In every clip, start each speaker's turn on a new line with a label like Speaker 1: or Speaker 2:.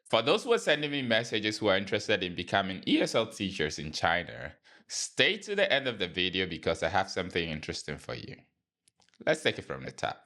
Speaker 1: For those who are sending me messages who are interested in becoming ESL teachers in China, stay to the end of the video because I have something interesting for you. Let's take it from the top.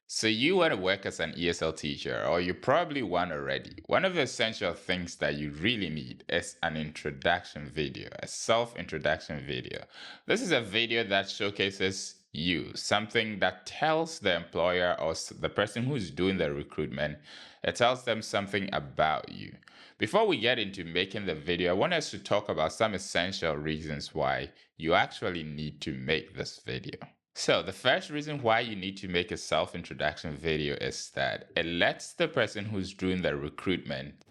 Speaker 1: So you want to work as an ESL teacher, or you probably want already. One of the essential things that you really need is an introduction video, a self-introduction video. This is a video that showcases you, something that tells the employer or the person who's doing the recruitment, it tells them something about you. Before we get into making the video, I want us to talk about some essential reasons why you actually need to make this video. So, the first reason why you need to make a self introduction video is that it lets the person who's doing the recruitment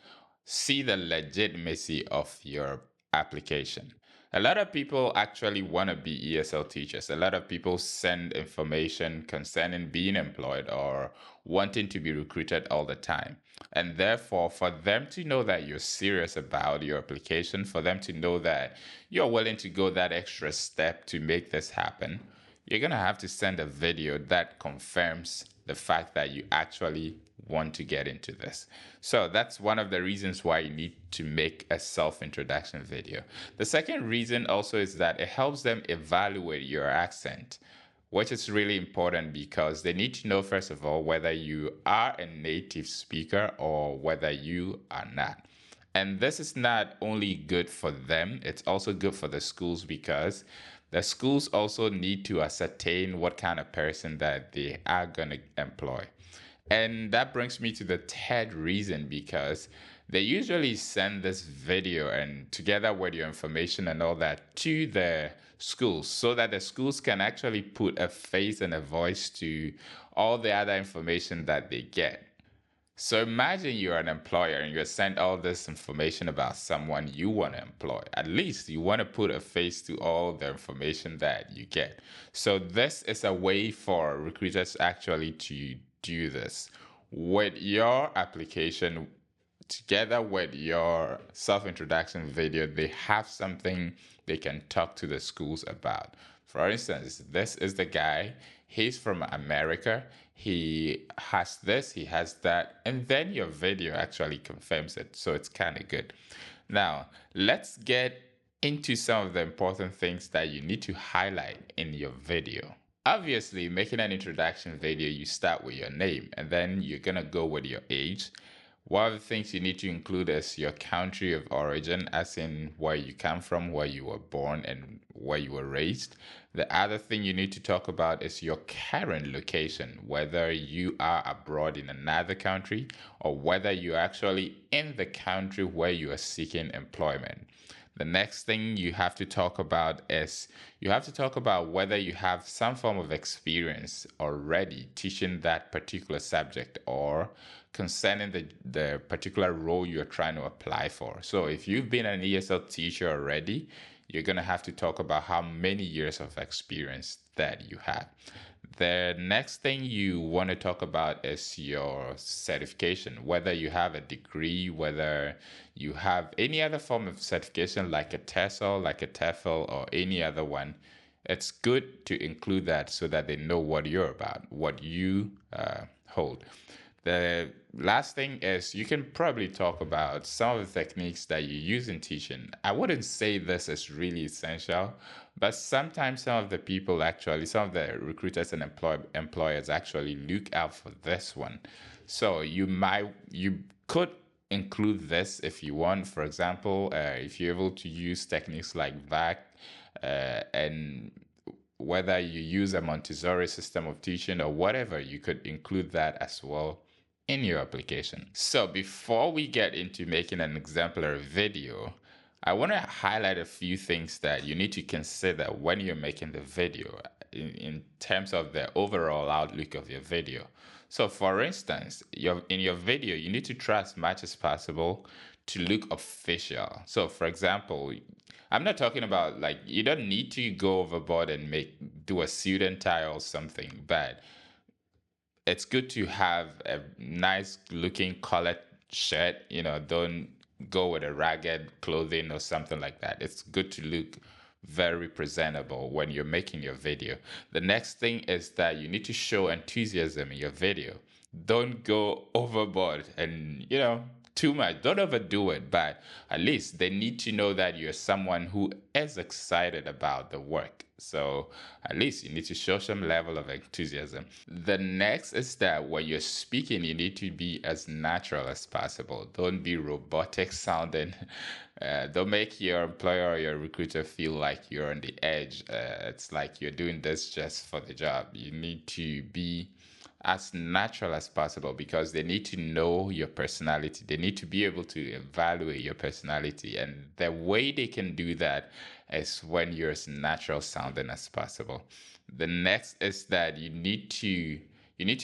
Speaker 1: see the legitimacy of your application. A lot of people actually want to be ESL teachers. A lot of people send information concerning being employed or wanting to be recruited all the time. And therefore, for them to know that you're serious about your application, for them to know that you're willing to go that extra step to make this happen, you're going to have to send a video that confirms the fact that you actually want to get into this. So that's one of the reasons why you need to make a self-introduction video. The second reason also is that it helps them evaluate your accent, which is really important because they need to know, first of all, whether you are a native speaker or whether you are not. And this is not only good for them, it's also good for the schools because the schools also need to ascertain what kind of person that they are going to employ. And that brings me to the third reason because they usually send this video and together with your information and all that to the schools so that the schools can actually put a face and a voice to all the other information that they get. So imagine you're an employer and you're sent all this information about someone you want to employ. At least you want to put a face to all the information that you get. So this is a way for recruiters actually to do this. With your application, together with your self-introduction video, they have something they can talk to the schools about. For instance, this is the guy, he's from America, he has this, he has that, and then your video actually confirms it. So it's kind of good. Now, let's get into some of the important things that you need to highlight in your video. Obviously, making an introduction video, you start with your name and then you're gonna go with your age. One of the things you need to include is your country of origin, as in where you come from, where you were born, and where you were raised. The other thing you need to talk about is your current location, whether you are abroad in another country or whether you're actually in the country where you are seeking employment. The next thing you have to talk about is you have to talk about whether you have some form of experience already teaching that particular subject or concerning the particular role you're trying to apply for. So if you've been an ESL teacher already, you're going to have to talk about how many years of experience that you have. The next thing you want to talk about is your certification, whether you have a degree, whether you have any other form of certification like a TESOL, like a TEFL, or any other one. It's good to include that so that they know what you're about, what you hold. The last thing is you can probably talk about some of the techniques that you use in teaching. I wouldn't say this is really essential, but sometimes some of the people actually, some of the recruiters and employers actually look out for this one. So you could include this if you want. For example, if you're able to use techniques like VAC and whether you use a Montessori system of teaching or whatever, you could include that as well in your application. So before we get into making an exemplary video, I want to highlight a few things that you need to consider when you're making the video in terms of the overall outlook of your video. So for instance, in your video, you need to try as much as possible to look official. So for example, I'm not talking about like you don't need to go overboard and do a suit and tie or something, but it's good to have a nice looking colored shirt. Don't go with a ragged clothing or something like that. It's good to look very presentable when you're making your video. The next thing is that you need to show enthusiasm in your video. Don't go overboard and, too much. Don't overdo it, but at least they need to know that you're someone who is excited about the work. So at least you need to show some level of enthusiasm. The next is that when you're speaking, you need to be as natural as possible. Don't be robotic sounding. Don't make your employer or your recruiter feel like you're on the edge. It's like you're doing this just for the job. You need to be as natural as possible because they need to know your personality. They need to be able to evaluate your personality. And the way they can do that is when you're as natural sounding as possible. The next is that you need to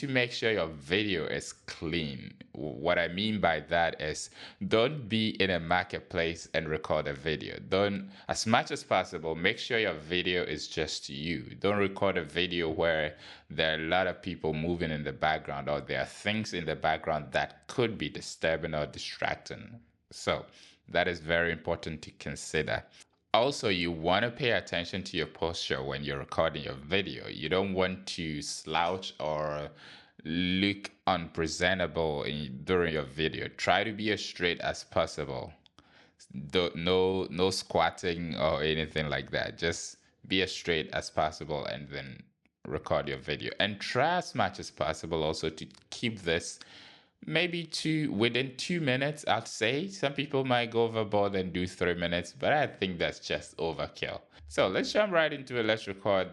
Speaker 1: make sure your video is clean. What I mean by that is don't be in a marketplace and record a video. Don't, as much as possible, make sure your video is just you. Don't record a video where there are a lot of people moving in the background or there are things in the background that could be disturbing or distracting. So that is very important to consider. Also, you want to pay attention to your posture when you're recording your video. You don't want to slouch or look unpresentable during your video. Try to be as straight as possible. No squatting or anything like that. Just be as straight as possible and then record your video. And try as much as possible also to keep this maybe within 2 minutes. I'd say some people might go overboard and do 3 minutes, but I think that's just overkill. So let's jump right into it. Let's record,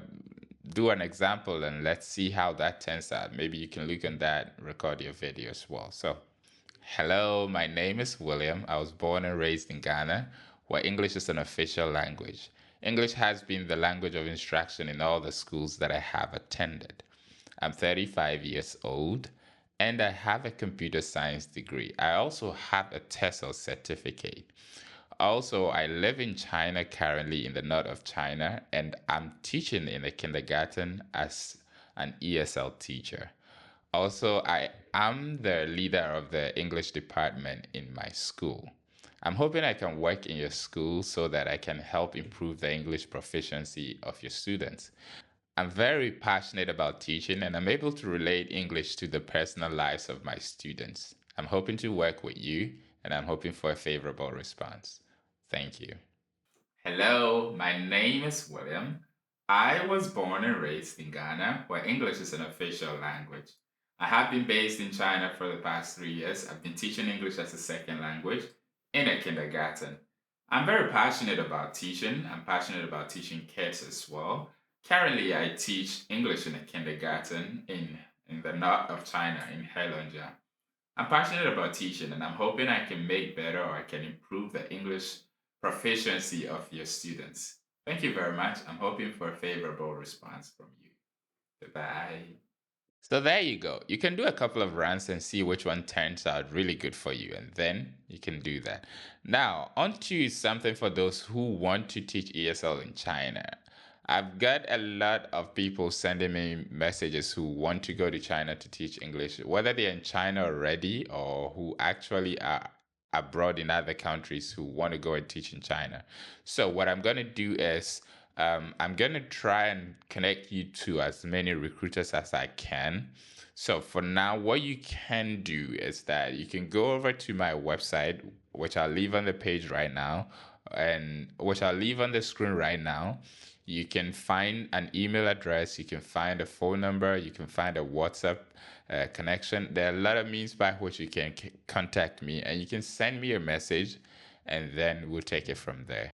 Speaker 1: do an example, and let's see how that turns out. Maybe you can look on that, record your video as well. So hello, my name is William. I was born and raised in Ghana, where English is an official language. English has been the language of instruction in all the schools that I have attended. I'm 35 years old and I have a computer science degree. I also have a TESOL certificate. Also, I live in China currently in the north of China, and I'm teaching in a kindergarten as an ESL teacher. Also, I am the leader of the English department in my school. I'm hoping I can work in your school so that I can help improve the English proficiency of your students. I'm very passionate about teaching and I'm able to relate English to the personal lives of my students. I'm hoping to work with you and I'm hoping for a favorable response. Thank you. Hello, my name is William. I was born and raised in Ghana, where English is an official language. I have been based in China for the past 3 years. I've been teaching English as a second language in a kindergarten. I'm very passionate about teaching. I'm passionate about teaching kids as well. Currently, I teach English in a kindergarten in the north of China, in Heilongjiang. I'm passionate about teaching and I'm hoping I can make better or I can improve the English proficiency of your students. Thank you very much. I'm hoping for a favorable response from you. Goodbye. So there you go. You can do a couple of runs and see which one turns out really good for you, and then you can do that. Now, on to something for those who want to teach ESL in China. I've got a lot of people sending me messages who want to go to China to teach English, whether they're in China already or who actually are abroad in other countries who want to go and teach in China. So, what I'm going to do is I'm going to try and connect you to as many recruiters as I can. So, for now, what you can do is that you can go over to my website, which I'll leave on the page right now, and which I'll leave on the screen right now. You can find an email address, you can find a phone number, you can find a WhatsApp connection. There are a lot of means by which you can contact me, and you can send me a message, and then we'll take it from there.